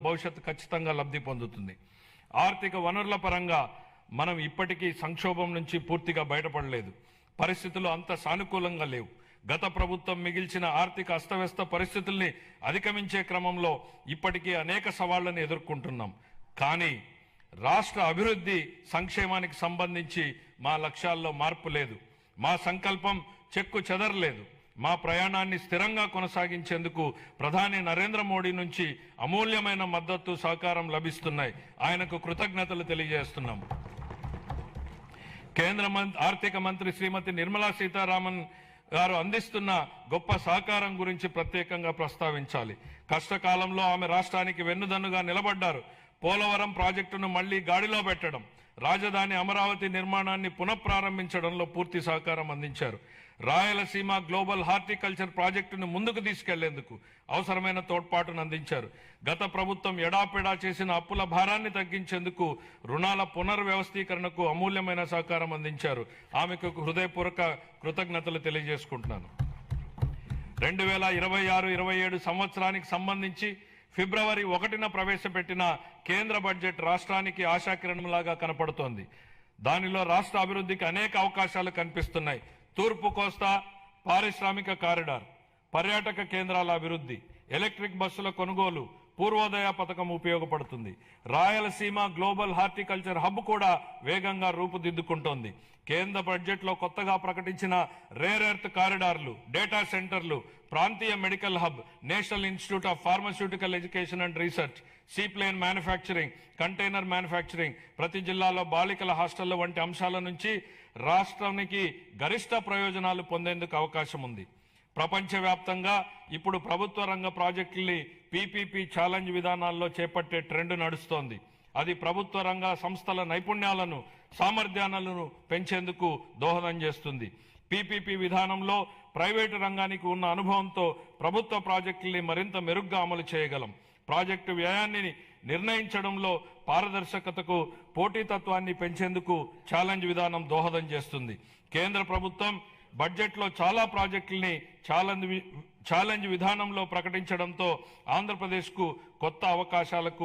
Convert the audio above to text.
భవిష్యత్తు ఖచ్చితంగా లబ్ధి పొందుతుంది. ఆర్థిక వనరుల పరంగా మనం ఇప్పటికీ సంక్షోభం నుంచి పూర్తిగా బయటపడలేదు. పరిస్థితులు అంత సానుకూలంగా లేవు. గత ప్రభుత్వం మిగిల్చిన ఆర్థిక అస్తవ్యస్త పరిస్థితుల్ని అధిగమించే క్రమంలో ఇప్పటికీ అనేక సవాళ్లను ఎదుర్కొంటున్నాం. కానీ రాష్ట్ర అభివృద్ధి సంక్షేమానికి సంబంధించి మా లక్ష్యాల్లో మార్పు లేదు. మా సంకల్పం చెక్కు చెదరలేదు. మా ప్రయాణాన్ని స్థిరంగా కొనసాగించేందుకు ప్రధాని నరేంద్ర మోడీ నుంచి అమూల్యమైన మద్దతు సహకారం లభిస్తున్నాయి. ఆయనకు కృతజ్ఞతలు తెలియజేస్తున్నాం. కేంద్ర ఆర్థిక మంత్రి శ్రీమతి నిర్మలా సీతారామన్ గారు అందిస్తున్న గొప్ప సహకారం గురించి ప్రత్యేకంగా ప్రస్తావించాలి. కష్టకాలంలో ఆమె రాష్ట్రానికి వెన్నుదన్నుగా నిలబడ్డారు. పోలవరం ప్రాజెక్టును మళ్లీ గాడిలో పెట్టడం, రాజధాని అమరావతి నిర్మాణాన్ని పునఃప్రారంభించడంలో పూర్తి సహకారం అందించారు. రాయలసీమ గ్లోబల్ హార్టికల్చర్ ప్రాజెక్టును ముందుకు తీసుకెళ్లేందుకు అవసరమైన తోడ్పాటును అందించారు. గత ప్రభుత్వం ఎడాపెడా చేసిన అప్పుల భారాన్ని తగ్గించేందుకు రుణాల పునర్వ్యవస్థీకరణకు అమూల్యమైన సహకారం అందించారు. ఆమెకు హృదయపూర్వక కృతజ్ఞతలు తెలియజేసుకుంటున్నాను. 2026-27 సంవత్సరానికి సంబంధించి ఫిబ్రవరి 1న ప్రవేశపెట్టిన కేంద్ర బడ్జెట్ రాష్ట్రానికి ఆశాకిరణంలాగా కనపడుతోంది. దానిలో రాష్ట్ర అభివృద్ధికి అనేక అవకాశాలు కనిపిస్తున్నాయి. తూర్పు కోస్తా పారిశ్రామిక కారిడార్, పర్యాటక కేంద్రాల అభివృద్ధి, ఎలక్ట్రిక్ బస్సుల కొనుగోలు, పూర్వోదయ పథకం ఉపయోగపడుతుంది. రాయలసీమ గ్లోబల్ హార్టికల్చర్ హబ్ కూడా వేగంగా రూపుదిద్దుకుంటోంది. కేంద్ర బడ్జెట్లో కొత్తగా ప్రకటించిన రేర్ ఎర్త్ కారిడార్లు, డేటా సెంటర్లు, ప్రాంతీయ medical hub, national institute of pharmaceutical education and research, seaplane manufacturing, container manufacturing, ప్రతి జిల్లాలో బాలికల హాస్టళ్ల వంటి అంశాల నుంచి రాష్ట్రానికి గరిష్ట ప్రయోజనాలు పొందేందుకు అవకాశం ఉంది. ప్రపంచవ్యాప్తంగా ఇప్పుడు ప్రభుత్వ రంగ ప్రాజెక్టుల్ని పీపీపీ ఛాలెంజ్ విధానాల్లో చేపట్టే ట్రెండ్ నడుస్తోంది. అది ప్రభుత్వ రంగ సంస్థల నైపుణ్యాలను, సామర్థ్యాలను పెంచేందుకు దోహదం చేస్తుంది. పీపీపీ విధానంలో ప్రైవేటు రంగానికి ఉన్న అనుభవంతో ప్రభుత్వ ప్రాజెక్టుల్ని మరింత మెరుగ్గా అమలు చేయగలం. ప్రాజెక్టు వ్యయాన్ని నిర్ణయించడంలో పారదర్శకతకు, పోటీతత్వాన్ని పెంచేందుకు ఛాలెంజ్ విధానం దోహదం చేస్తుంది. కేంద్ర ప్రభుత్వం బడ్జెట్లో చాలా ప్రాజెక్టుల్ని ఛాలెంజ్ విధానంలో ప్రకటించడంతో ఆంధ్రప్రదేశ్కు కొత్త అవకాశాలకు